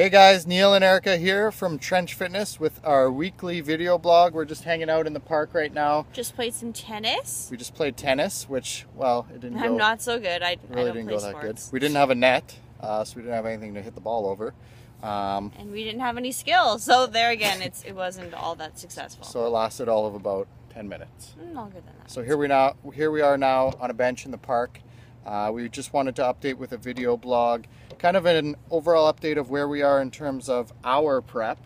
Hey guys, Neil and Erika here from Trench Fitness with our weekly video blog. We're just hanging out in the park right now. Just played some tennis. We just played tennis, which, well, it didn't go... I'm not so good. I really don't didn't play go that sports. good. We didn't have a net, so we didn't have anything to hit the ball over. And we didn't have any skill, so there again, it wasn't all that successful. So it lasted all of about 10 minutes. Longer than that. So here we are now on a bench in the park. We just wanted to update with a video blog, kind of an overall update of where we are in terms of our prep.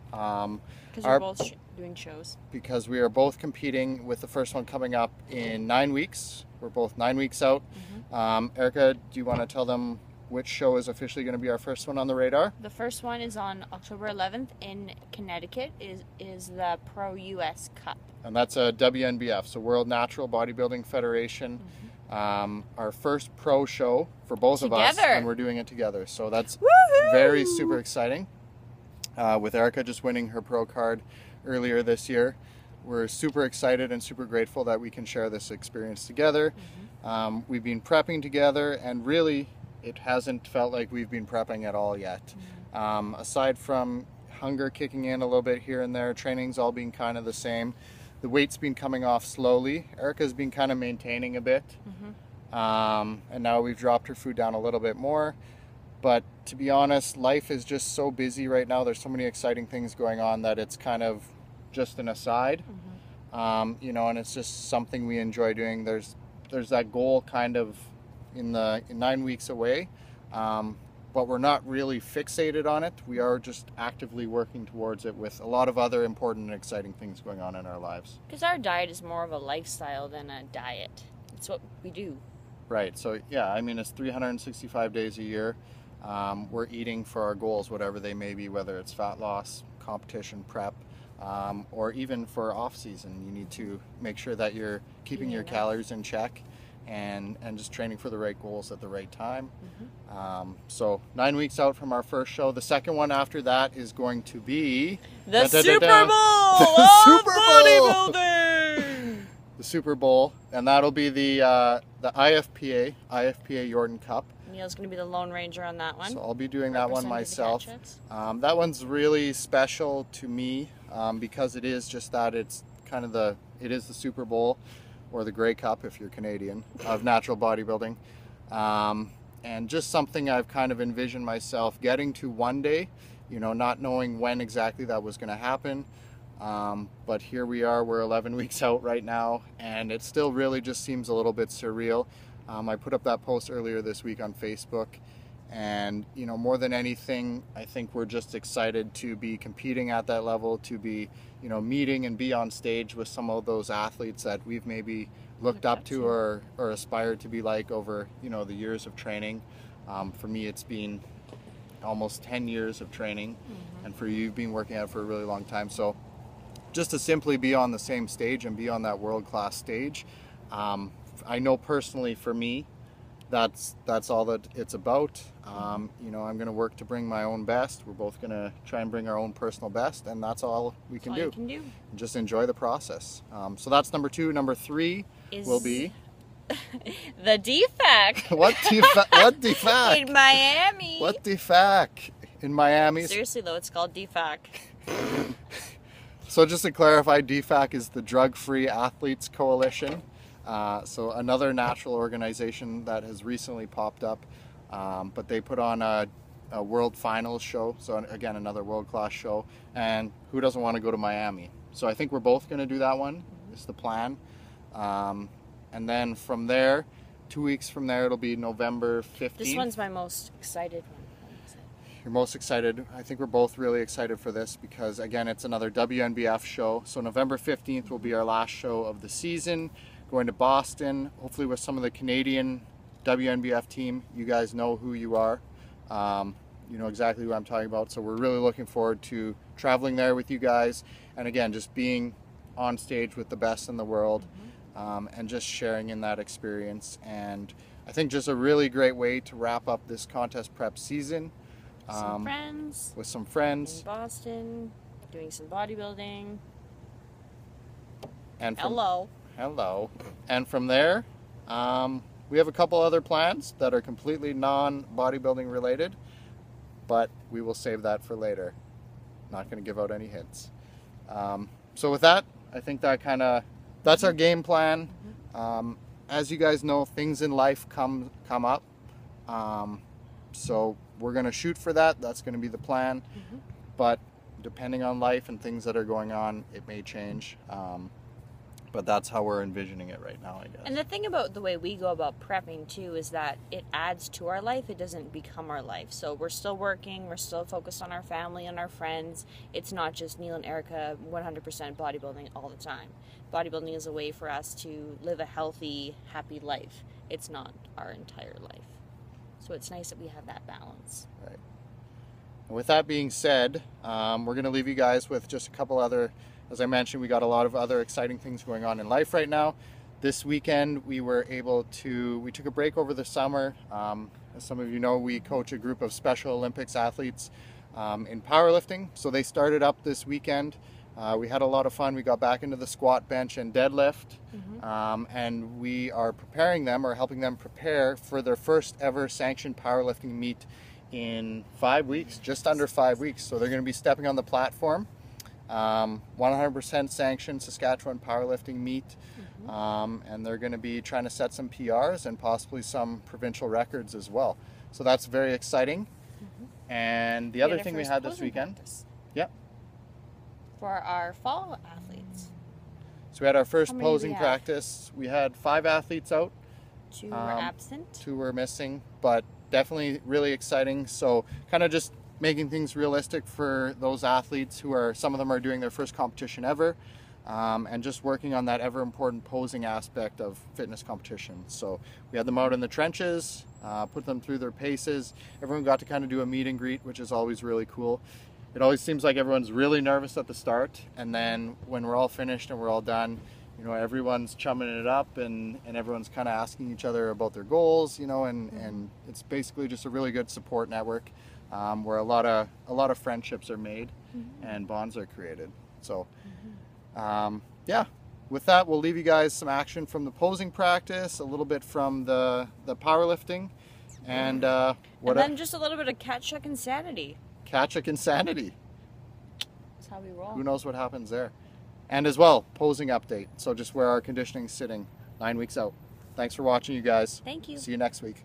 Because we're both doing shows. Because we are both competing, with the first one coming up in 9 weeks. We're both 9 weeks out. Erika, do you want to tell them which show is officially going to be our first one on the radar? The first one is on October 11th in Connecticut, is the Pro US Cup. And that's a WNBF, so World Natural Bodybuilding Federation. Our first pro show for both of us, and we're doing it together. So that's very super exciting. With Erika just winning her pro card earlier this year, we're super excited and super grateful that we can share this experience together. We've been prepping together, and really it hasn't felt like we've been prepping at all yet. Aside from hunger kicking in a little bit here and there, training's all been kind of the same. The weight's been coming off slowly. Erika's been kind of maintaining a bit. And now we've dropped her food down a little bit more. But to be honest, life is just so busy right now. There's so many exciting things going on that it's kind of just an aside. You know, and it's just something we enjoy doing. There's that goal kind of in 9 weeks away. But we're not really fixated on it. We are just actively working towards it with a lot of other important and exciting things going on in our lives. Because our diet is more of a lifestyle than a diet. It's what we do. Right, so yeah, I mean, it's 365 days a year. We're eating for our goals, whatever they may be, whether it's fat loss, competition prep, or even for off season. You need to make sure that you're keeping your calories in check and just training for the right goals at the right time. So 9 weeks out from our first show. The second one after that is going to be the Super Bowl of bodybuilding. The Super Bowl, and that'll be the IFPA Jordan Cup. Neil's going to be the Lone Ranger on that one. So I'll be doing that one myself. That one's really special to me because it is just that. It's kind of it is the Super Bowl, or the Grey Cup if you're Canadian, of natural bodybuilding. And just something I've kind of envisioned myself getting to one day, you know, not knowing when exactly that was going to happen. But here we are, we're 11 weeks out right now, and it still really just seems a little bit surreal. I put up that post earlier this week on Facebook, and you know, more than anything, I think we're just excited to be competing at that level, to be, you know, meeting and be on stage with some of those athletes that we've maybe looked up to or aspired to be like over, you know, the years of training. For me, it's been almost 10 years of training, and for you, you've been working out for a really long time. So just to simply be on the same stage and be on that world-class stage, I know personally for me, that's all that it's about. You know, I'm going to work to bring my own best. We're both going to try and bring our own personal best, and that's all we can do. And just enjoy the process. So that's number 2. Number 3 will be the DFAC. What DFAC? In Miami. What DFAC? In Miami? Seriously though, it's called DFAC. So just to clarify, DFAC is the Drug-Free Athletes Coalition. So another natural organization that has recently popped up, but they put on a World Finals show. So again, another world-class show. And who doesn't want to go to Miami? So I think we're both going to do that one. Is the plan. And then from there, 2 weeks from there, it'll be November 15th. This one's my most excited one. You're most excited. I think we're both really excited for this because, again, it's another WNBF show. So November 15th will be our last show of the season. Going to Boston, hopefully with some of the Canadian WNBF team. You guys know who you are. You know exactly who I'm talking about. So we're really looking forward to traveling there with you guys. And again, just being on stage with the best in the world. And just sharing in that experience. And I think just a really great way to wrap up this contest prep season. With some friends. In Boston, doing some bodybuilding. And Hello. And from there, we have a couple other plans that are completely non-bodybuilding related. but we will save that for later. Not going to give out any hints. So with that, I think that's our game plan. As you guys know, things in life come up. So we're going to shoot for that. That's going to be the plan. But depending on life and things that are going on, it may change. But that's how we're envisioning it right now, I guess. And the thing about the way we go about prepping too is that it adds to our life. It doesn't become our life. So we're still working. We're still focused on our family and our friends. It's not just Neil and Erika 100% bodybuilding all the time. Bodybuilding is a way for us to live a healthy, happy life. It's not our entire life. So it's nice that we have that balance. Right. And with that being said, we're going to leave you guys with just a couple other. As I mentioned, we got a lot of other exciting things going on in life right now. This weekend, we took a break over the summer. As some of you know, we coach a group of Special Olympics athletes in powerlifting. So they started up this weekend. We had a lot of fun. We got back into the squat, bench, and deadlift. And we are preparing them, or helping them prepare for their first ever sanctioned powerlifting meet in 5 weeks, just under 5 weeks. So they're going to be stepping on the platform. 100% sanctioned Saskatchewan powerlifting meet, and they're going to be trying to set some PRs and possibly some provincial records as well. So that's very exciting. And the other thing we had this weekend, for our fall athletes. So we had our first posing practice. We had 5 athletes out. 2 were absent. 2 were missing, but definitely really exciting. So kind of just making things realistic for those athletes who are, some of them are doing their first competition ever, and just working on that ever important posing aspect of fitness competition. So we had them out in the trenches, put them through their paces. Everyone got to kind of do a meet and greet, which is always really cool. It always seems like everyone's really nervous at the start, and then when we're all finished and we're all done, you know, everyone's chumming it up, and everyone's kind of asking each other about their goals, you know, and it's basically just a really good support network. Where a lot of friendships are made and bonds are created. So yeah, with that, we'll leave you guys some action from the posing practice, a little bit from the powerlifting, and then just a little bit of Catchuck insanity. Catchuck insanity. That's how we roll. Who knows what happens there? And as well, posing update. So just where our conditioning's sitting 9 weeks out. Thanks for watching, you guys. Thank you. See you next week.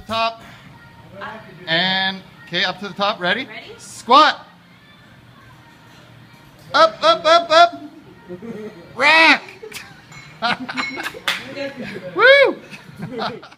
Top. And, okay, up to the top. Ready? Ready? Squat. Up, up, up, up. Rack. Woo!